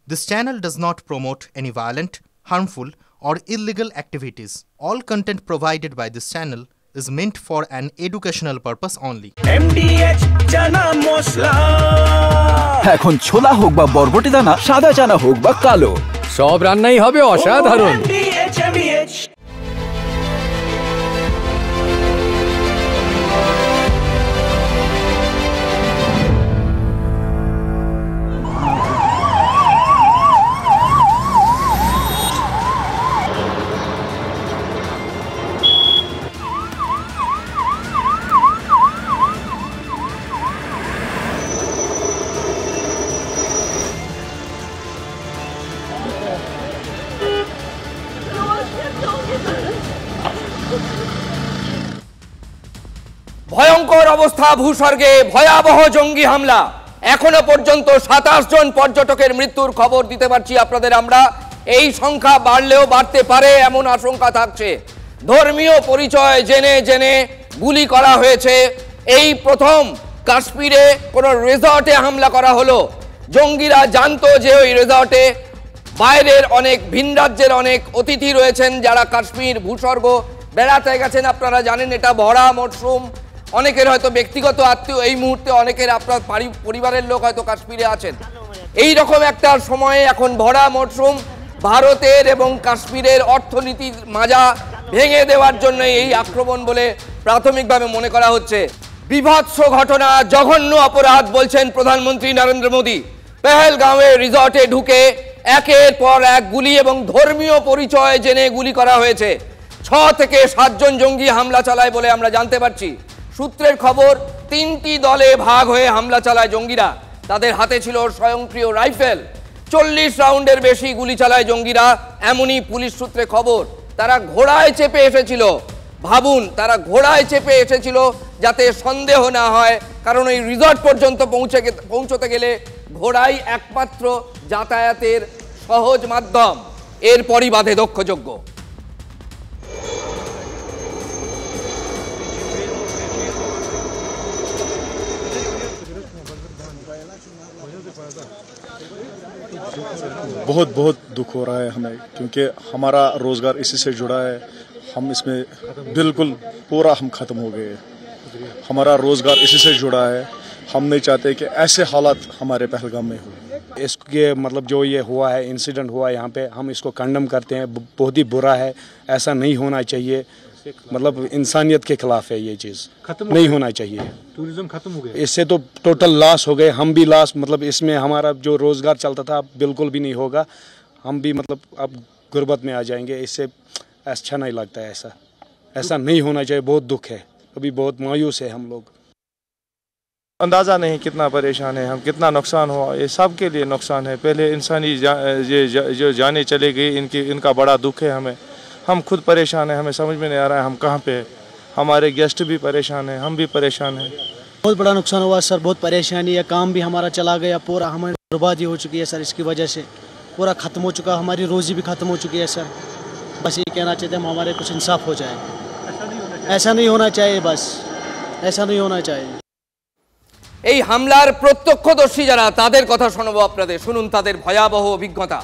This channel does not promote any violent, harmful, or illegal activities. All content provided by this channel is meant for an educational purpose only. MDH chana mosla এখন ছোলা হোক বা বরবটি দানা, সাদা চানা হোক বা কালো, সব রান্নাই হবে অসাধারণ। MDH ভয়ঙ্কর অবস্থা ভূস্বর্গে, ভয়াবহ জঙ্গি হামলা। এখনো পর্যন্ত 27 জন পর্যটকের মৃত্যুর খবর দিতে পারছি আপনাদের আমরা। এই সংখ্যা বাড়লেও বাড়তে পারে এমন আশঙ্কা থাকছে। ধর্মীয় পরিচয় জেনে জেনে গুলি করা হয়েছে। এই প্রথম কাশ্মীরে কোনো রিসর্টে হামলা করা হলো। জঙ্গিরা জানতো যে ওই রিসর্টে বাইরের অনেক ভিন রাজ্যের অনেক অতিথি রয়েছেন যারা কাশ্মীর ভূস্বর্গ বেড়াতে গেছেন। আপনারা জানেন এটা ভরা মরশুম, অনেকের হয়তো ব্যক্তিগত আত্মীয় এই মুহূর্তে, অনেকের আপনার পরিবারের লোক হয়তো কাশ্মীরে আছেন। এই রকম একটা সময়ে এখন ভরা মরশুম, ভারতের এবং কাশ্মীরের অর্থনীতির মাজা ভেঙে দেওয়ার জন্য এই আক্রমণ বলে প্রাথমিকভাবে মনে করা হচ্ছে। বিভৎস ঘটনা, জঘন্য অপরাধ বলছেন প্রধানমন্ত্রী নরেন্দ্র মোদী। পেহেলগাঁওয়ে রিসর্টে ঢুকে একের পর এক গুলি এবং ধর্মীয় পরিচয় জেনে গুলি করা হয়েছে। 6 থেকে 7 জন জঙ্গি হামলা চালায় বলে আমরা জানতে পারছি। সূত্রের খবর, 3টি দলে ভাগ হয়ে হামলা চালায় জঙ্গিরা। তাদের হাতে ছিল স্বয়ংক্রিয় রাইফেল। 40 রাউন্ডের বেশি গুলি চালায় জঙ্গিরা, এমনই পুলিশ সূত্রে খবর। তারা ঘোড়ায় চেপে এসেছিল। ভাবুন, তারা ঘোড়ায় চেপে এসেছিল যাতে সন্দেহ না হয়, কারণ এই রিসর্ট পর্যন্ত পৌঁছতে গেলে ঘোড়াই একমাত্র যাতায়াতের সহজ মাধ্যম। এরপরই বাধে দক্ষযজ্ঞ। बहुत बहुत दुख हो रहा है हमें, क्योंकि हमारा रोज़गार इसी से जुड़ा है। हम इसमें बिल्कुल पूरा हम ख़त्म हो गए। हमारा रोज़गार इसी से जुड़ा है। हम नहीं चाहते कि ऐसे हालात हमारे पहलगाम में हो। इसके मतलब जो ये हुआ है, इंसिडेंट हुआ यहाँ पे, हम इसको कंडम करते हैं। बहुत ही बुरा है, ऐसा नहीं होना चाहिए। मतलब इंसानियत के खिलाफ है ये चीज़, नहीं होना चाहिए। टूरिज्म खत्म हो गया, इससे तो टोटल लॉस हो गए, हम भी लॉस। मतलब इसमें हमारा जो रोज़गार चलता था बिल्कुल भी नहीं होगा। हम भी मतलब अब गुर्बत में आ जाएंगे। इससे अच्छा नहीं लगता है, ऐसा नहीं होना चाहिए। बहुत दुख है, अभी बहुत मायूस है हम लोग। अंदाज़ा नहीं कितना परेशान है हम, कितना नुकसान हुआ। ये सब के लिए नुकसान है। पहले इंसानी जो जाने चले गई, इनका बड़ा दुख है हमें। हम खुद परेशान हैं, हमें समझ में नहीं आ रहा है हम कहाँ पे हैं। हमारे गेस्ट भी परेशान हैं, हम भी परेशान हैं। बहुत बड़ा नुकसान हुआ सर, बहुत परेशानी है। काम भी हमारा चला गया पूरा, हमारी बर्बादी हो चुकी है सर। इसकी वजह से पूरा ख़त्म हो चुका, हमारी रोज़ी भी ख़त्म हो चुकी है सर। बस ये कहना चाहते हैं हम, हमारे कुछ इंसाफ हो जाए। ऐसा नहीं होना चाहिए, बस ऐसा नहीं होना चाहिए। এই হামলার প্রত্যক্ষদর্শী যারা, তাদের কথা শোনাবো আপনাদের। শুনুন তাদের ভয়াবহ অভিজ্ঞতা।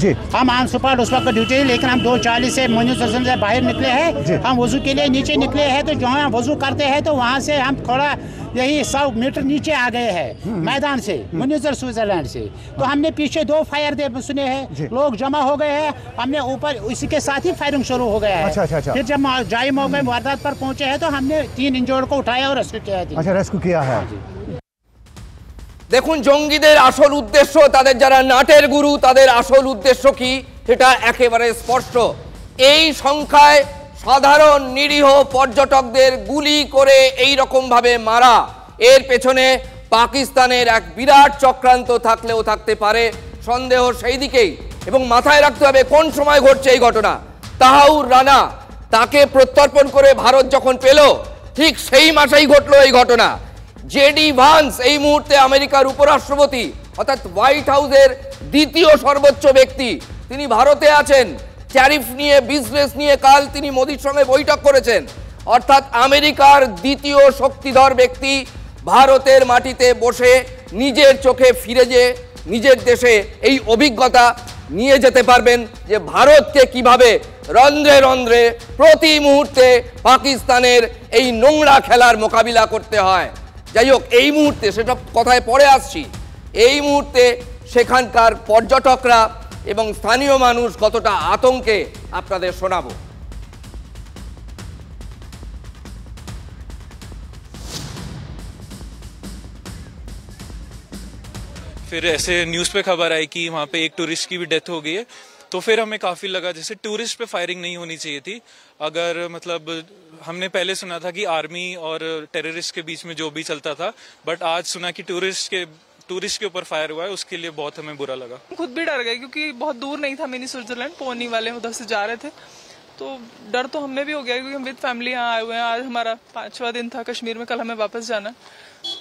जी, हम ऑन स्पॉट उस वक्त ड्यूटी, लेकिन हम 2:40 से मुनीर से बाहर निकले हैं। हम वजू के लिए नीचे निकले हैं, तो जहाँ वजू करते हैं तो वहाँ से हम थोड़ा यही 100 मीटर नीचे आ गए हैं मैदान से, मुनीर स्विट्जरलैंड से। तो हमने पीछे 2 फायर दे सुने हैं, लोग जमा हो गए हैं। हमने ऊपर इसी के साथ ही फायरिंग शुरू हो गया है। अच्छा। फिर जब जाए मौके वारदात पर पहुँचे हैं तो हमने 3 इंजर्ड को उठाया और रेस्क्यू किया। अच्छा, रेस्क्यू किया है। দেখুন, জঙ্গিদের আসল উদ্দেশ্য, তাদের যারা নাটের গুরু, তাদের আসল উদ্দেশ্য কি সেটা একেবারে স্পষ্ট। এই সংখ্যায় সাধারণ নিরীহ পর্যটকদের গুলি করে এই রকম ভাবে মারা, এর পেছনে পাকিস্তানের এক বিরাট চক্রান্ত থাকলেও থাকতে পারে, সন্দেহ সেই দিকেই। এবং মাথায় রাখতে হবে কোন সময় ঘটছে এই ঘটনা। তাহাউর রানা, তাকে প্রত্যর্পণ করে ভারত যখন পেল, ঠিক সেই মাসেই ঘটলো এই ঘটনা। জেডি ভান্স এই মুহূর্তে আমেরিকার উপরাষ্ট্রপতি, অর্থাৎ হোয়াইট হাউসের দ্বিতীয় সর্বোচ্চ ব্যক্তি, তিনি ভারতে আছেন। ট্যারিফ নিয়ে, বিজনেস নিয়ে কাল তিনি মোদির সঙ্গে বৈঠক করেছেন। অর্থাৎ আমেরিকার দ্বিতীয় শক্তিধর ব্যক্তি ভারতের মাটিতে বসে নিজের চোখে ফিরে যে নিজের দেশে এই অভিজ্ঞতা নিয়ে যেতে পারবেন যে ভারতকে কিভাবে রন্ধ্রে রন্ধ্রে প্রতি মুহূর্তে পাকিস্তানের এই নোংরা খেলার মোকাবিলা করতে হয়। যাই হোক, এই মুহূর্তে সেটা কথায় পরে আসছি, এই মুহূর্তে সেখানকার পর্যটকরা এবং স্থানীয় মানুষ কতটা আতঙ্কে আপনাদের শোনাবো। फिर ऐसे न्यूज़ पे खबर आई कि वहाँ पे एक टूरिस्ट की भी डेथ हो गई है, तो फिर हमें काफ़ी लगा जैसे टूरिस्ट पे फायरिंग नहीं होनी चाहिए थी। अगर मतलब हमने पहले सुना था कि आर्मी और टेररिस्ट के बीच में जो भी चलता था, बट आज सुना कि टूरिस्ट के ऊपर फायर हुआ है, उसके लिए बहुत हमें बुरा लगा। खुद भी डर गए क्योंकि बहुत दूर नहीं था मिनी स्विट्जरलैंड, पोनी वाले उधर से जा रहे थे, तो डर तो हमें भी हो गया क्योंकि हम विद फैमिली यहाँ आए हुए हैं। आज हमारा 5वां दिन था कश्मीर में, कल हमें वापस जाना,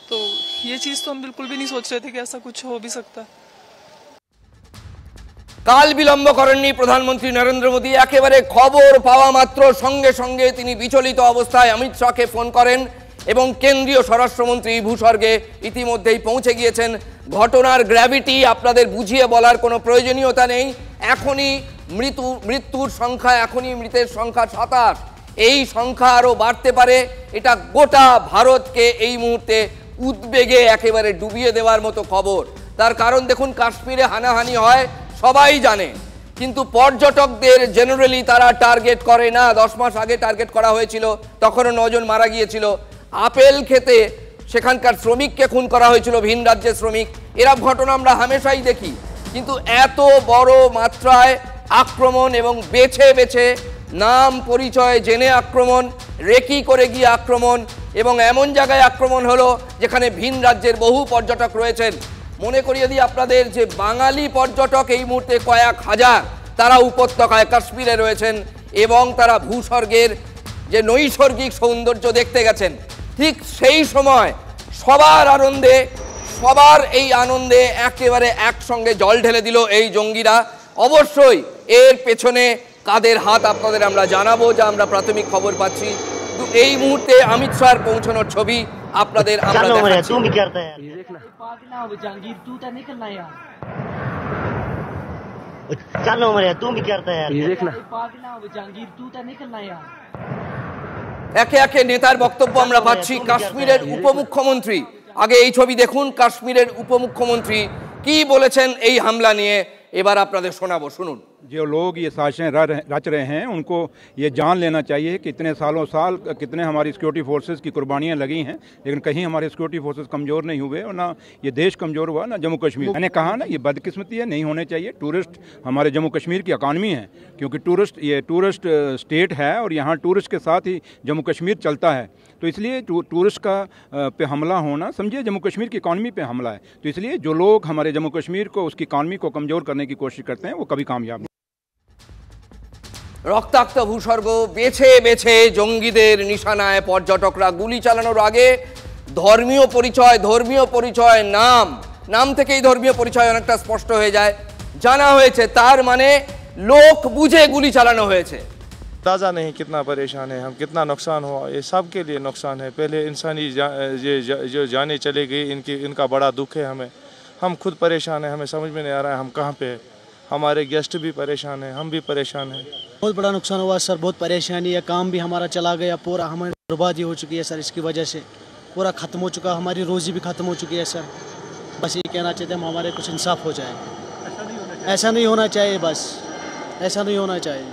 तो ये चीज तो हम बिल्कुल भी नहीं सोच रहे थे कि ऐसा कुछ हो भी सकता। কাল বিলম্ব করেননি প্রধানমন্ত্রী নরেন্দ্র মোদী, একেবারে খবর পাওয়া মাত্র সঙ্গে সঙ্গে তিনি বিচলিত অবস্থায় অমিত শাহকে ফোন করেন এবং কেন্দ্রীয় স্বরাষ্ট্রমন্ত্রী ভূস্বর্গে ইতিমধ্যেই পৌঁছে গিয়েছেন। ঘটনার গ্র্যাভিটি আপনাদের বুঝিয়ে বলার কোনো প্রয়োজনীয়তা নেই। এখনই মৃত্যুর সংখ্যা, এখনই মৃতের সংখ্যা 27, এই সংখ্যা আরও বাড়তে পারে। এটা গোটা ভারতকে এই মুহূর্তে উদ্বেগে একেবারে ডুবিয়ে দেওয়ার মতো খবর। তার কারণ দেখুন, কাশ্মীরে হানাহানি হয় সবাই জানে, কিন্তু পর্যটকদের জেনারেলি তারা টার্গেট করে না। 10 মাস আগে টার্গেট করা হয়েছিল, তখনও 9 জন মারা গিয়েছিল। আপেল খেতে সেখানকার শ্রমিককে খুন করা হয়েছিল, ভিন রাজ্যের শ্রমিক। এরকম ঘটনা আমরা হামেশাই দেখি, কিন্তু এত বড় মাত্রায় আক্রমণ এবং বেছে বেছে নাম পরিচয় জেনে আক্রমণ, রেকি করে গিয়ে আক্রমণ, এবং এমন জায়গায় আক্রমণ হলো যেখানে ভিন রাজ্যের বহু পর্যটক রয়েছেন। মনে করিয়ে দিই আপনাদের যে বাঙালি পর্যটক এই মুহূর্তে কয়েক হাজার, তারা উপত্যকায় কাশ্মীরে রয়েছেন এবং তারা ভূস্বর্গের যে নৈসর্গিক সৌন্দর্য দেখতে গেছেন। ঠিক সেই সময় সবার এই আনন্দে একেবারে একসঙ্গে জল ঢেলে দিল এই জঙ্গিরা। অবশ্যই এর পেছনে কাদের হাত আপনাদের আমরা জানাবো, যা আমরা প্রাথমিক খবর পাচ্ছি। এই মুহূর্তে অমিত শাহর পৌঁছানোর ছবি আপনাদের আমরা দেখাচ্ছি। একে একে নেতার বক্তব্য আমরা পাচ্ছি। কাশ্মীরের উপমুখ্যমন্ত্রী, আগে এই ছবি দেখুন, কাশ্মীরের উপমুখ্যমন্ত্রী কি বলেছেন এই হামলা নিয়ে, এবার আপনাদের শোনাবো, শুনুন। जो लोग ये साजिशें रच रहे हैं उनको ये जान लेना चाहिए कि इतने साल कितने हमारी सिक्योरिटी फोर्सेस की कुर्बानियां लगी हैं, लेकिन कहीं हमारे सिक्योरिटी फोर्सेस कमज़ोर नहीं हुए और ना ये देश कमज़ोर हुआ, ना जम्मू कश्मीर। मैंने कहा ना, ये बदकिस्मती है, नहीं होने चाहिए। टूरिस्ट हमारे जम्मू कश्मीर की इकानमी है, क्योंकि टूरिस्ट स्टेट है और यहाँ टूरिस्ट के साथ ही जम्मू कश्मीर चलता है। तो इसलिए टूरिस्ट का पे हमला होना, समझिए जम्मू कश्मीर की इकानमी पे हमला है। तो इसलिए जो लोग हमारे जम्मू कश्मीर को, उसकी इकानमी को कमज़ोर करने की कोशिश करते हैं, वो कभी कामयाब नहीं। রক্তাক্ত ভূস্বর্গ, বেছে বেছে জঙ্গিদের নিশানায় পর্যটকরা। গুলি চালানোর আগে ধর্মীয় পরিচয় নাম থেকেই ধর্মীয় পরিচয় অনেকটা স্পষ্ট হয়ে যায়। জানা হয়েছে তার মানে লোক বুঝে গুলি চালানো হয়েছে। अंदाज़ा नहीं कितना परेशान है हम, कितना नुकसान हुआ, ये सब के लिए नुकसान है। पहले इंसानी जो जाने चले गई, इनका बड़ा दुख है हमें। हम खुद परेशान हैं, हमें समझ में नहीं आ रहा है हम कहाँ पे है। हमारे गेस्ट भी परेशान हैं, हम भी परेशान हैं। बहुत बड़ा नुकसान हुआ सर, बहुत परेशानी है। काम भी हमारा चला गया, पूरा हमारी बर्बादी हो चुकी है सर। इसकी वजह से पूरा ख़त्म हो चुका, हमारी रोज़ी भी ख़त्म हो चुकी है सर। बस ये कहना चाहते हैं हमारे कुछ इंसाफ हो जाए। ऐसा नहीं होना चाहिए, बस ऐसा नहीं होना चाहिए।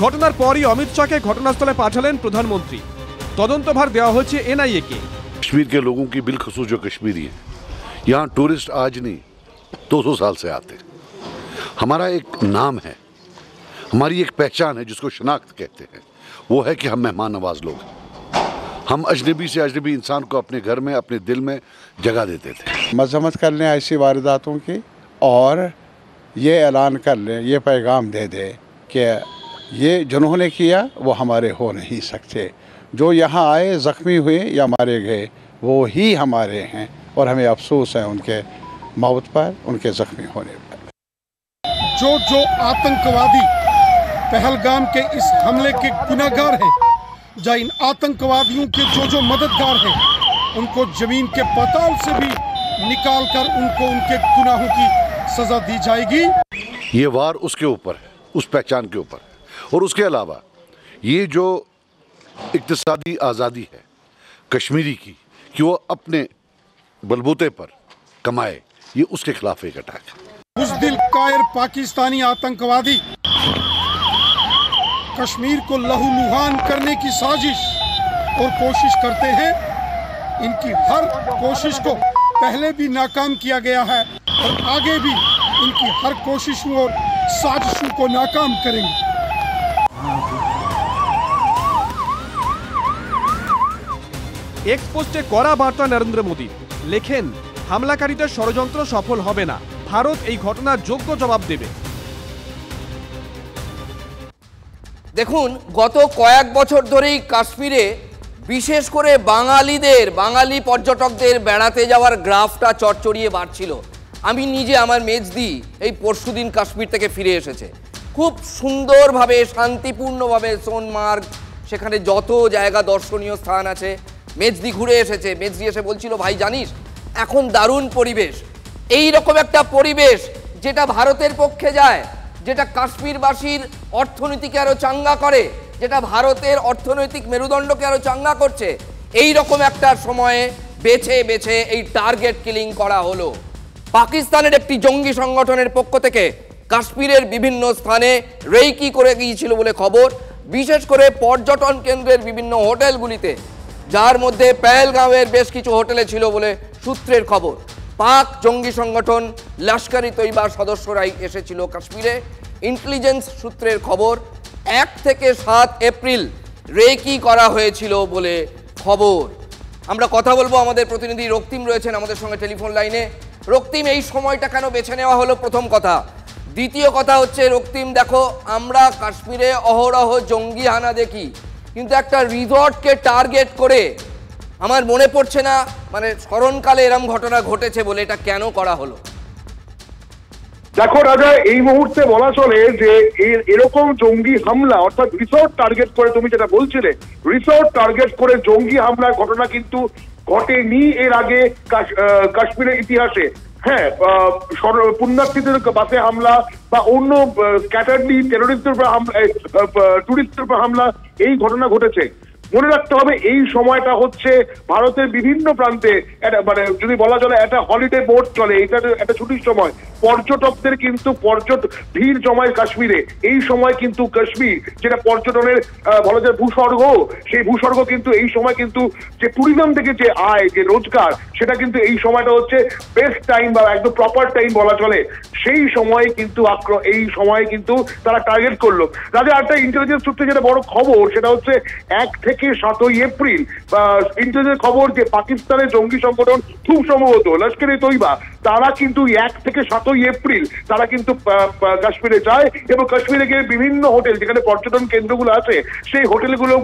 ঘটনার পরই অমিত শাহকে ঘটনাস্থলে পাঠালেন প্রধানমন্ত্রী। তদন্তভার দেওয়া হয়েছে এনআইএ কে। कश्मीर के लोगों की बिलखसूस जो कश्मीरी हैं, यहाँ टूरिस्ट आज नहीं 200 साल से आते। हमारा एक नाम है, हमारी एक पहचान है जिसको शनाख्त कहते हैं, वो है कि हम मेहमान नवाज लोग। हम अजनबी से अजनबी इंसान को अपने घर में, अपने दिल में जगह देते थे। मजम्मत कर लें ऐसी वारदातों की और ये ऐलान कर लें, ये पैगाम दे दें कि ये जिन्होंने किया वो हमारे हो नहीं सकते। जो यहाँ आए ज़ख्मी हुए या मारे गए वो ही हमारे हैं और हमें अफसोस है उनके मौत पर, उनके ज़ख्मी होने पर। जो आतंकवादी पहलगाम के इस हमले के गुनहगार हैं, या इन आतंकवादियों के जो मददगार हैं, उनको जमीन के पाताल से भी निकाल कर उनको उनके गुनाहों की सजा दी जाएगी। ये वार उसके ऊपर है, उस पहचान के ऊपर, और उसके अलावा ये जो इक्तिसादी आज़ादी है कश्मीरी की कि वो अपने बलबूते पर कमाए, ये उसके खिलाफ एक अटैक है। बुज़दिल कायर पाकिस्तानी आतंकवादी कश्मीर को लहूलुहान करने की साजिश और कोशिश करते हैं। इनकी हर कोशिश को पहले भी नाकाम किया गया है और आगे भी इनकी हर कोशिशों और साजिशों को नाकाम करेंगे। এক্সপোস্টে কড়া বার্তা নরেন্দ্র মোদী লেখেন, হামলাকারীদের ষড়যন্ত্র সফল হবে না, ভারত এই ঘটনার যোগ্য জবাব দেবে। দেখুন, গত কয়েক বছর ধরেই কাশ্মীরে বিশেষ করে বাঙালি পর্যটকদের বেড়াতে যাওয়ার গ্রাফটা চড়চড়িয়ে বাড়ছিল। আমি নিজে, আমার মেজদি এই পরশুদিন কাশ্মীর থেকে ফিরে এসেছে, খুব সুন্দরভাবে শান্তিপূর্ণভাবে সোনমার্গ, সেখানে যত জায়গা দর্শনীয় স্থান আছে মেজদি ঘুরে এসেছে। মেজদি এসে বলছিল, ভাই জানিস এখন দারুণ পরিবেশ, এই রকম একটা পরিবেশ যেটা ভারতের পক্ষে যায়, যেটা কাশ্মীরবাসীর অর্থনীতিকে আরো চাঙ্গা করে, যেটা ভারতের অর্থনৈতিক মেরুদণ্ডকে আরো চাঙ্গা করছে, এই রকম একটা সময়ে বেছে বেছে এই টার্গেট কিলিং করা হলো। পাকিস্তানের একটি জঙ্গি সংগঠনের পক্ষ থেকে কাশ্মীরের বিভিন্ন স্থানে রেইকি করে গিয়েছিল বলে খবর, বিশেষ করে পর্যটন কেন্দ্রের বিভিন্ন হোটেলগুলিতে, যার মধ্যে পেহেলগাঁওয়ের বেশ কিছু হোটেলে ছিল বলে সূত্রের খবর। পাক জঙ্গি সংগঠন লস্কর-ই তৈবার সদস্যরাই এসেছিল কাশ্মীরে। ইন্টেলিজেন্স সূত্রের খবর 1 থেকে 7 এপ্রিল রেকি করা হয়েছিল বলে খবর। আমরা কথা বলবো, আমাদের প্রতিনিধি রক্তিম রয়েছেন আমাদের সঙ্গে টেলিফোন লাইনে। রক্তিম, এই সময়টা কেন বেছে নেওয়া হলো, প্রথম কথা। দ্বিতীয় কথা হচ্ছে রক্তিম, দেখো আমরা কাশ্মীরে অহরহ জঙ্গি হানা দেখি, কিন্তু একটা রিসর্টকে টার্গেট করে আমার মনে পড়ছে না মানে স্মরণকালে এরকম ঘটনা ঘটেছে বলে। এটা কেন করা হলো? দেখো রাজা, এই মুহূর্তে বলা চলে যে এরকম জঙ্গি হামলা অর্থাৎ রিসর্ট টার্গেট করে, তুমি যেটা বলছিলে রিসর্ট টার্গেট করে জঙ্গি হামলার ঘটনা কিন্তু ঘটেনি এর আগে কাশ্মীরের ইতিহাসে। হ্যাঁ, পুণ্যার্থীদের বাসে হামলা বা অন্য স্ক্যাটারলি টেরোরিস্টদের উপর হামলা, টুরিস্টদের উপর হামলা, এই ঘটনা ঘটেছে। মনে রাখতে হবে এই সময়টা হচ্ছে ভারতের বিভিন্ন প্রান্তে মানে যদি বলা চলে একটা হলিডে মোড চলে, এটা একটা ছুটির সময়, পর্যটকদের কিন্তু ভিড় জমায় কাশ্মীরে। এই সময় কিন্তু কাশ্মীর যেটা পর্যটনের বলা যায় ভূস্বর্গ, সেই ভূস্বর্গ কিন্তু এই সময় কিন্তু যে ট্যুরিজম থেকে যে আয়, যে রোজগার, সেটা কিন্তু এই সময়টা হচ্ছে বেস্ট টাইম বা একদম প্রপার টাইম বলা চলে। সেই সময়ে কিন্তু এই সময়ে কিন্তু তারা টার্গেট করলো। রাজা, একটা ইন্টেলিজেন্স সূত্রে যেটা বড় খবর সেটা হচ্ছে 1 থেকে 7 এপ্রিল ইন্টেলিজেন্স খবর যে পাকিস্তানের জঙ্গি সংগঠন খুব সম্ভবত লস্কর-ই তৈবা, তারা কিন্তু 1 থেকে 7 এপ্রিল তারা কিন্তু কাশ্মীরে যায় এবং কাশ্মীরে গিয়ে বিভিন্ন হোটেল যেখানে পর্যটন কেন্দ্রগুলো আছে সেই হোটেলগুলো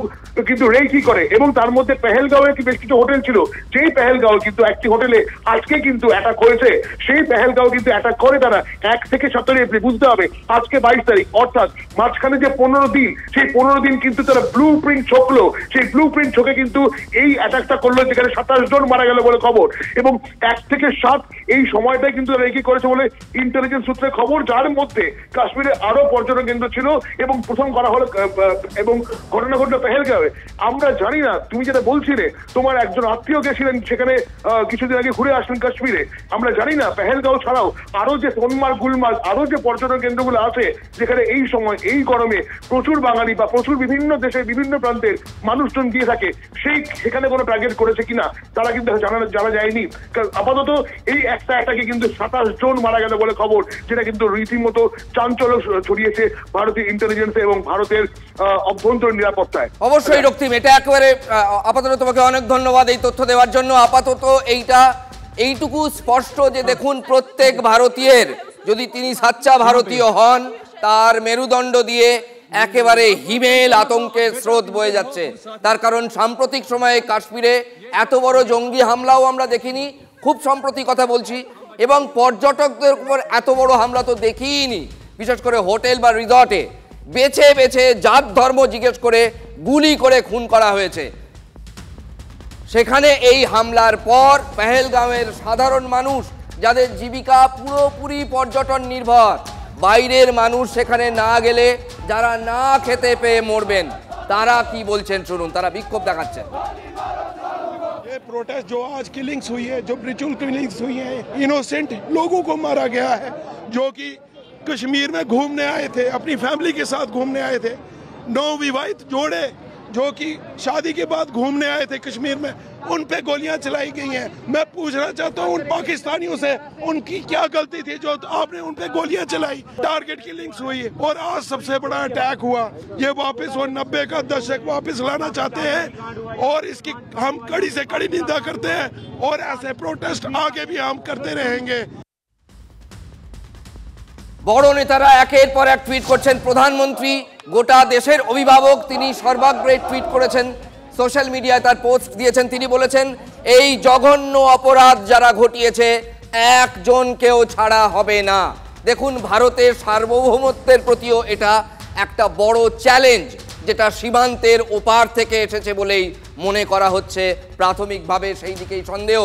কিন্তু রেকি করে। এবং তার মধ্যে পেহেলগাঁওয়ে বেশ কিছু হোটেল ছিল, যেই পেহেলগাঁও কিন্তু একটি হোটেলে আজকে কিন্তু অ্যাটাক হয়েছে। সেই পেহেলগাঁও কিন্তু অ্যাটাক করে তারা 1 থেকে 7 এপ্রিল। বুঝতে হবে আজকে 22 তারিখ, অর্থাৎ মাঝখানে যে 15 দিন, সেই 15 দিন কিন্তু তারা ব্লু প্রিন্ট ছকলো। সেই ব্লু প্রিন্ট ছকে কিন্তু এই অ্যাটাকটা করলো, যেখানে 27 জন মারা গেল বলে খবর। এবং 1 থেকে 7 এই সময়টাই কিন্তু তারা কি করেছে বলে ইন্টেলিজেন্স সূত্রে খবর, যার মধ্যে কাশ্মীরে আরো পর্যটন কেন্দ্র ছিল এবং প্রথম করা হলো এবং ঘটনা ঘটলো পেহেলগাঁওয়ে। আমরা জানি না, তুমি যেটা বলছিলে তোমার একজন আত্মীয় গেছিলেন সেখানে কিছুদিন আগে ঘুরে আসলেন কাশ্মীরে, আমরা জানি না পেহেলগাঁও ছাড়াও আরো যে সোনমার্গ, গুলমার্গ, আরো যে পর্যটন কেন্দ্রগুলো আছে যেখানে এই সময় এই গরমে প্রচুর বাঙালি বা প্রচুর বিভিন্ন দেশের বিভিন্ন প্রান্তের মানুষজন গিয়ে থাকে, সেখানে কোনো টার্গেট করেছে কিনা তারা কিন্তু জানা যায়নি। আপাতত এই একটা অ্যাটাকে কিন্তু 27 জন মারা গেল বলে খবর, যেটা কিন্তু রীতিমতো চাঞ্চল্য ছড়িয়েছে ভারতীয় ইন্টেলিজেন্স এবং ভারতের অভ্যন্তরীণ নিরাপত্তায়। অবশ্যই রক্তিম, এটা একেবারে আপাতত তোমাকে অনেক ধন্যবাদ এই তথ্য দেওয়ার জন্য। আপাতত এইটুকু স্পষ্ট যে দেখুন, প্রত্যেক ভারতীয়ের যদি তিনি সাচ্চা ভারতীয় হন, তার মেরুদণ্ড দিয়ে একেবারে হিমেল আতঙ্কের স্রোত বয়ে যাচ্ছে। তার কারণ সাম্প্রতিক সময়ে কাশ্মীরে এত বড় জঙ্গি হামলাও আমরা দেখিনি, খুব সম্প্রতি কথা বলছি, এবং পর্যটকদের উপর এত বড় হামলা তো দেখিনি। বিশেষ করে হোটেল বা রিসর্টে বেছে বেছে জাত ধর্ম জিজ্ঞেস করে গুলি করে খুন করা হয়েছে। সেখানে এই হামলার পর পেহেলগাঁওয়ের সাধারণ মানুষ যাদের জীবিকা পুরোপুরি পর্যটন নির্ভর, বাইরের মানুষ সেখানে না গেলে যারা না খেতে পেয়ে মরবেন, তারা কি বলছেন শুনুন। তারা বিক্ষোভ দেখাচ্ছেন। ये प्रोटेस्ट जो आज किलिंग्स हुई है, जो ब्रिचुअल किलिंग्स हुई हैं, इनोसेंट लोगों को मारा गया है जो कि कश्मीर में घूमने आए थे, अपनी फैमिली के साथ घूमने आए थे। 9 विवाहित जोड़े जो कि शादी के बाद घूमने आए थे कश्मीर में, उन पे गोलियां चलाई गई हैं। मैं पूछना चाहता हूं उन पाकिस्तानियों से, उनकी क्या गलती थी जो आपने उन पे गोलियां चलाई? टारगेट किलिंग्स हुई और आज सबसे बड़ा अटैक हुआ। ये वापस वो 90 का दशक वापस लाना चाहते हैं और इसकी हम कड़ी से कड़ी निंदा करते हैं और ऐसे प्रोटेस्ट आगे भी हम करते रहेंगे। বড় নেতারা একের পর এক টুইট করছেন। প্রধানমন্ত্রী গোটা দেশের অভিভাবক, তিনি সর্বাগ্রে টুইট করেছেন, সোশ্যাল মিডিয়ায় তার পোস্ট দিয়েছেন। তিনি বলেছেন এই জঘন্য অপরাধ যারা ঘটিয়েছে একজনকেও ছাড়া হবে না। দেখুন, ভারতের সার্বভৌমত্বের প্রতিও এটা একটা বড় চ্যালেঞ্জ, যেটা সীমান্তের ওপার থেকে এসেছে বলেই মনে করা হচ্ছে প্রাথমিকভাবে, সেই দিকেই সন্দেহ।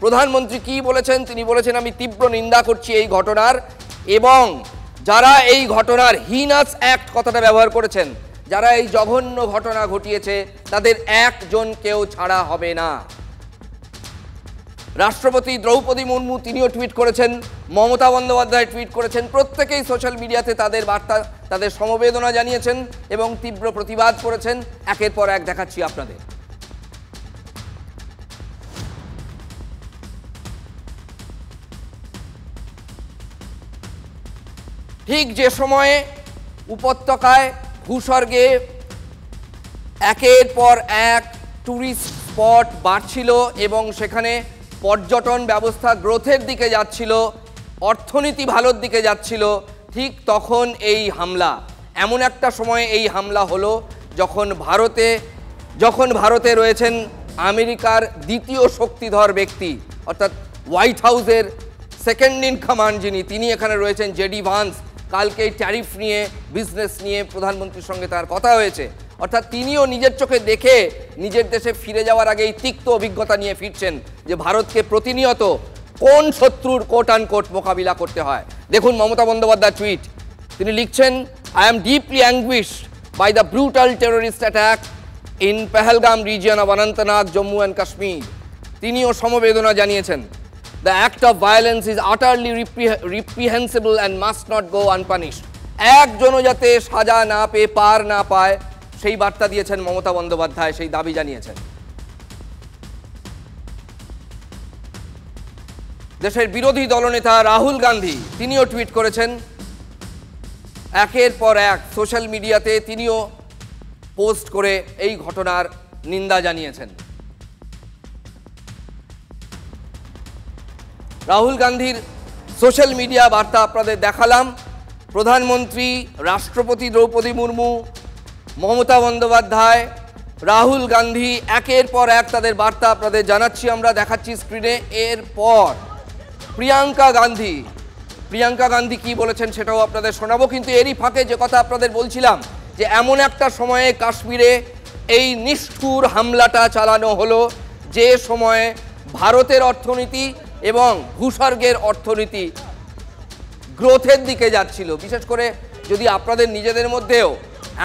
প্রধানমন্ত্রী কি বলেছেন? তিনি বলেছেন আমি তীব্র নিন্দা করছি এই ঘটনার, এবং যারা এই ঘটনার হিনাস অ্যাক্ট কথাটা ব্যবহার করেছেন, যারা এই জঘন্য ঘটনা ঘটিয়েছে তাদের একজনকেও ছাড়া হবে না। রাষ্ট্রপতি দ্রৌপদী মুর্মু তিনিও টুইট করেছেন, মমতা বন্দ্যোপাধ্যায় টুইট করেছেন। প্রত্যেকেই সোশ্যাল মিডিয়াতে তাদের বার্তা, তাদের সমবেদনা জানিয়েছেন এবং তীব্র প্রতিবাদ করেছেন। একের পর এক দেখাচ্ছি আপনাদের। ঠিক যে সময়ে উপত্যকায় ভূস্বর্গে একের পর এক ট্যুরিস্ট স্পট বাড়ছিল এবং সেখানে পর্যটন ব্যবস্থা গ্রোথের দিকে যাচ্ছিল, অর্থনীতি ভালোর দিকে যাচ্ছিল, ঠিক তখন এই হামলা, এমন একটা সময়ে এই হামলা হলো যখন ভারতে রয়েছেন আমেরিকার দ্বিতীয় শক্তিধর ব্যক্তি, অর্থাৎ হোয়াইট হাউসের সেকেন্ড ইন কমান্ড যিনি, তিনি এখানে রয়েছেন জেডি ভান্স। কালকে ট্যারিফ নিয়ে, বিজনেস নিয়ে প্রধানমন্ত্রীর সঙ্গে তার কথা হয়েছে। অর্থাৎ তিনিও নিজের চোখে দেখে নিজের দেশে ফিরে যাওয়ার আগেই তিক্ত অভিজ্ঞতা নিয়ে ফিরছেন যে ভারতকে প্রতিনিয়ত কোন শত্রুর কোট আনকোট মোকাবিলা করতে হয়। দেখুন মমতা বন্দ্যোপাধ্যায় টুইট, তিনি লিখছেন I am deeply anguish by the brutal terrorist attack in Pahalgam region of Anantnag, Jammu and Kashmir. তিনিও সমবেদনা জানিয়েছেন। The act of violence is utterly reprehensible and must not go unpunished. একজনও যাতে সাজা না পেয়ে, পার না পায়, সেই বার্তা দিয়েছেন মমতা বন্দ্যোপাধ্যায়, সেই দাবি জানিয়েছেন। দেশের বিরোধী দলনেতা রাহুল গান্ধী তিনিও টুইট করেছেন। একের পর এক সোশ্যাল মিডিয়াতে তিনিও পোস্ট করে এই ঘটনার নিন্দা জানিয়েছেন। রাহুল গান্ধীর সোশ্যাল মিডিয়া বার্তা আপনাদের দেখালাম। প্রধানমন্ত্রী, রাষ্ট্রপতি দ্রৌপদী মুর্মু, মমতা বন্দ্যোপাধ্যায়, রাহুল গান্ধী একের পর এক তাদের বার্তা আপনাদের জানাচ্ছি, আমরা দেখাচ্ছি স্ক্রিনে। এরপর প্রিয়াঙ্কা গান্ধী কি বলেছেন সেটাও আপনাদের শোনাবো। কিন্তু এরই ফাঁকে যে কথা আপনাদের বলছিলাম, যে এমন একটা সময়ে কাশ্মীরে এই নিষ্ঠুর হামলাটা চালানো হলো, যে সময়ে ভারতের অর্থনীতি এবং ভূস্বর্গের অর্থনীতি গ্রোথের দিকে যাচ্ছিল। বিশেষ করে যদি আপনাদের নিজেদের মধ্যেও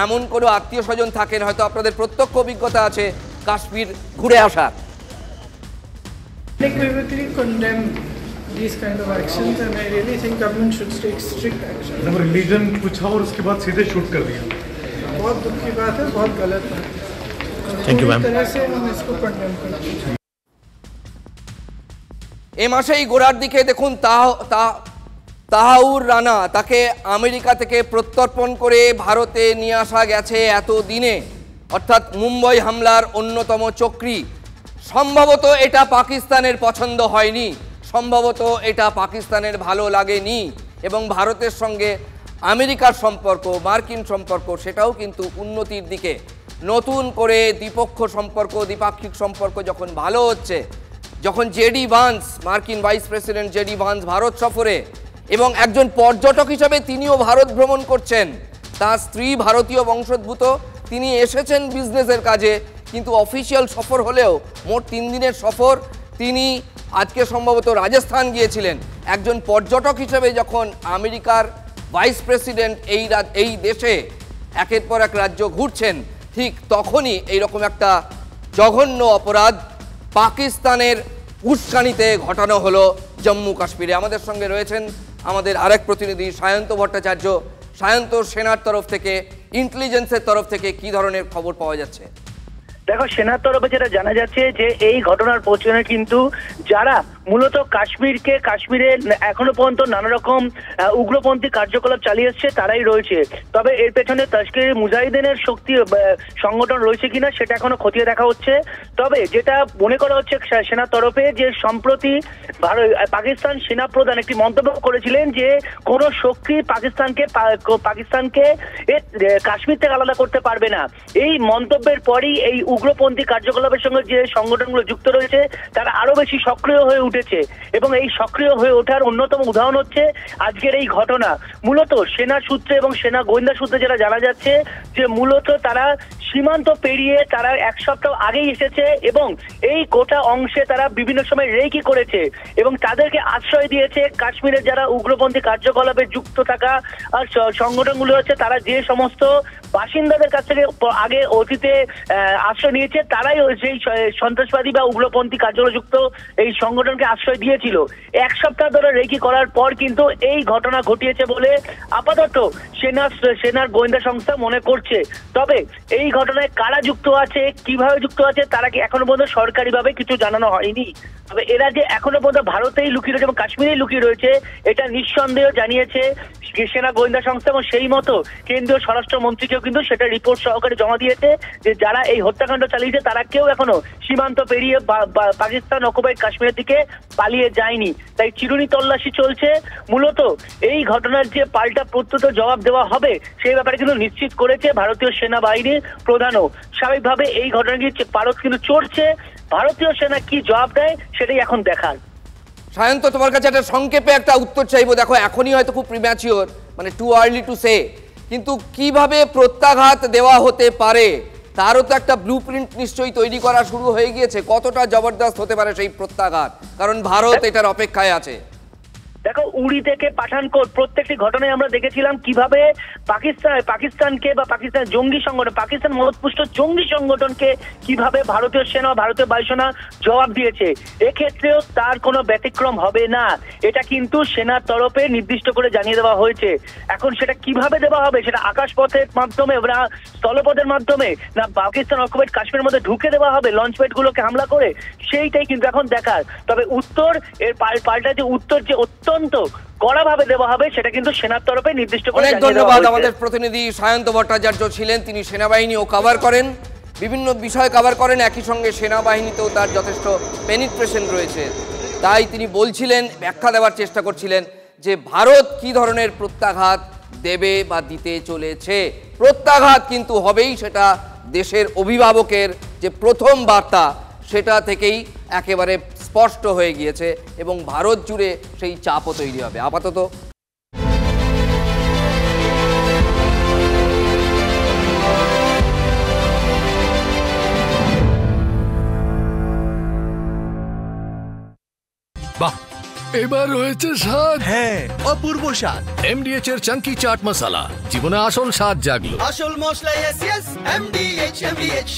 এমন কোনো আত্মীয় স্বজন থাকেন, হয়তো আপনাদের প্রত্যক্ষ অভিজ্ঞতা আছে কাশ্মীর ঘুরে আসার। These kind of actions and I really think government should take strict action. Religion पूछा और उसके बाद सीधे शूट कर दिया। बहुत दुख की बात है, बहुत गलत है। Thank you ma'am. तरह से हम इसको कंडेम करते हैं। এই মাসেই গোড়ার দিকে দেখুন তাহাউর রানা, তাকে আমেরিকা থেকে প্রত্যর্পণ করে ভারতে নিয়ে আসা গেছে এত দিনে, অর্থাৎ মুম্বাই হামলার অন্যতম চক্রী। সম্ভবত এটা পাকিস্তানের পছন্দ হয়নি, সম্ভবত এটা পাকিস্তানের ভালো লাগেনি, এবং ভারতের সঙ্গে আমেরিকার সম্পর্ক, মার্কিন সম্পর্ক, সেটাও কিন্তু উন্নতির দিকে। নতুন করে দ্বিপাক্ষিক সম্পর্ক যখন ভালো হচ্ছে, যখন জেডি ভান্স, মার্কিন vice president JD Vance Bharat সফরে এবং একজন পর্যটক হিসেবে তিনিও ভারত ভ্রমণ করছেন, তার স্ত্রী ভারতীয় বংশোদ্ভূত, তিনি এসেছেন বিজনেসের কাজে, কিন্তু অফিসিয়াল সফর হলেও মোট 3 দিনের সফর। তিনি আজকে সম্ভবত রাজস্থান গিয়েছিলেন। একজন পর্যটক হিসেবে যখন আমেরিকার ভাইস প্রেসিডেন্ট এই দেশে একের পর এক রাজ্য ঘুরছেন, ঠিক তখনই এইরকম একটা জঘন্য অপরাধ পাকিস্তানের উস্কানিতে ঘটানো হলো জম্মু কাশ্মীরে। আমাদের সঙ্গে রয়েছেন আমাদের আরেক প্রতিনিধি সায়ন্ত ভট্টাচার্য। সায়ন্ত, সেনার তরফ থেকে, ইন্টেলিজেন্সের তরফ থেকে কি ধরনের খবর পাওয়া যাচ্ছে? দেখো, সেনার তরফে যেটা জানা যাচ্ছে যে এই ঘটনার পেছনে কিন্তু যারা মূলত কাশ্মীরে এখনো পর্যন্ত নানা রকম উগ্রপন্থী কার্যকলাপ চালিয়ে এসছে তারাই রয়েছে। তবে এর পেছনে তশকির মুজাহিদিনের শক্তি সংগঠন রয়েছে কিনা সেটা এখনো খতিয়ে দেখা হচ্ছে। তবে যেটা মনে করা হচ্ছে সেনার তরফে, যে সম্প্রতি পাকিস্তান সেনা প্রধান একটি মন্তব্য করেছিলেন যে কোন শক্তি পাকিস্তানকে কাশ্মীর থেকে আলাদা করতে পারবে না। এই মন্তব্যের পরই এই উগ্রপন্থী কার্যকলাপের সঙ্গে যে সংগঠনগুলো যুক্ত রয়েছে তারা আরো বেশি সক্রিয় হয়ে উঠেছে, এবং এই সক্রিয় হয়ে ওঠার অন্যতম উদাহরণ হচ্ছে আজকের এই ঘটনা। মূলত সেনা সূত্রে এবং সেনা গোয়েন্দা সূত্রে যেটা জানা যাচ্ছে যে মূলত তারা সীমান্ত পেরিয়ে তারা 1 সপ্তাহ আগেই এসেছে এবং এই গোটা অংশে তারা বিভিন্ন সময় রেকি করেছে এবং তাদেরকে আশ্রয় দিয়েছে কাশ্মীরের যারা উগ্রপন্থী কার্যকলাপে যুক্ত থাকা সংগঠনগুলো হচ্ছে, তারা যে সমস্ত বাসিন্দাদের কাছ থেকে আগে অতীতে আশ্রয় নিয়েছে তারাই সেই সন্ত্রাসবাদী বা উগ্রপন্থী কার্যকলাপযুক্ত এই সংগঠনকে আশ্রয় দিয়েছিল। 1 সপ্তাহ ধরে রেকি করার পর কিন্তু এই ঘটনা ঘটিয়েছে বলে আপাতত সেনার গোয়েন্দা সংস্থা মনে করছে। তবে এই ঘটনায় কারা যুক্ত আছে, কিভাবে যুক্ত আছে, তারা কি এখনো পর্যন্ত সরকারিভাবে কিছু জানানো হয়নি। তবে এরা যে এখনো পর্যন্ত ভারতেই লুকিয়ে রয়েছে এবং কাশ্মীরেই লুকিয়ে রয়েছে এটা নিঃসন্দেহ জানিয়েছে সেনা গোয়েন্দা সংস্থা, এবং সেই মতো কেন্দ্রীয় স্বরাষ্ট্রমন্ত্রীকেও কিন্তু সেটা রিপোর্ট সহকারে জমা দিয়েছে যে যারা এই হত্যাকাণ্ড চালিয়েছে তারা কেউ এখনো সীমান্ত পেরিয়ে পাকিস্তান অকুপাইড কাশ্মীরের দিকে পালিয়ে যায়নি। তাই চিরুনি তল্লাশি চলছে। মূলত এই ঘটনার যে পাল্টা প্রত্যুত্তর জবাব দেওয়া হবে সেই ব্যাপারে কিন্তু নিশ্চিত করেছে ভারতীয় সেনাবাহিনীর প্রধানও। স্বাভাবিকভাবে এই ঘটনাটি পারদ কিন্তু চড়ছে, ভারতীয় সেনা কি জবাব দেয় সেটাই এখন দেখার। সায়ন্ত, তোমার কাছে একটা সংক্ষেপে একটা উত্তর চাইবো। দেখো, এখনই হয়তো খুব প্রিম্যাচিওর, মানে টু আর্লি টু সে, কিন্তু কিভাবে প্রত্যাঘাত দেওয়া হতে পারে তারও তো একটা ব্লুপ্রিন্ট নিশ্চয়ই তৈরি করা শুরু হয়ে গিয়েছে। কতটা জবরদস্ত হতে পারে সেই প্রত্যাঘাত, কারণ ভারত এটার অপেক্ষায় আছে। দেখো, উড়ি থেকে পাঠানকোট প্রত্যেকটি ঘটনায় আমরা দেখেছিলাম কিভাবে পাকিস্তানকে বা পাকিস্তান জঙ্গি সংগঠন, পাকিস্তান মদতপুষ্ট জঙ্গি সংগঠনকে কিভাবে ভারতীয় সেনা, ভারতীয় বায়ুসেনা জবাব দিয়েছে। এক্ষেত্রেও তার কোনো ব্যতিক্রম হবে না, এটা কিন্তু সেনার তরফে নির্দিষ্ট করে জানিয়ে দেওয়া হয়েছে। এখন সেটা কিভাবে দেওয়া হবে, সেটা আকাশপথের মাধ্যমে না স্থলপথের মাধ্যমে না পাকিস্তান অকুপাইড কাশ্মীরের মধ্যে ঢুকে দেওয়া হবে লঞ্চ প্যাডগুলোকে হামলা করে, সেইটাই কিন্তু এখন দেখার। তবে উত্তর এর পাল্টা যে উত্তর যে অত্যন্ত কড়াভাবে দেওয়া হবে সেটা কিন্তু সেনার তরফে নির্দিষ্ট করে। অনেক ধন্যবাদ। আমাদের প্রতিনিধি সায়ন্ত ভট্টাচার্য ছিলেন। তিনি সেনাবাহিনীও কভার করেন, বিভিন্ন বিষয় কভার করেন, একই সঙ্গে সেনাবাহিনীতেও তার যথেষ্ট পেনিট্রেশন রয়েছে। তাই তিনি বলছিলেন, ব্যাখ্যা দেওয়ার চেষ্টা করছিলেন যে ভারত কি ধরনের প্রত্যাঘাত দেবে বা দিতে চলেছে। প্রত্যাঘাত কিন্তু হবেই, সেটা দেশের অভিভাবকের যে প্রথম বার্তা সেটা থেকেই একেবারে স্পষ্ট হয়ে গিয়েছে এবং ভারত জুড়ে সেই চাপও তৈরি হবে। আপাতত বাহ, এবার হয়েছে স্বাদ। হ্যাঁ, অপূর্ব স্বাদ। এমডিএচ এর চাঙ্কি চাট মশলা, জীবনে আসল স্বাদ জাগলো। আসল মশলা এমডিএচ।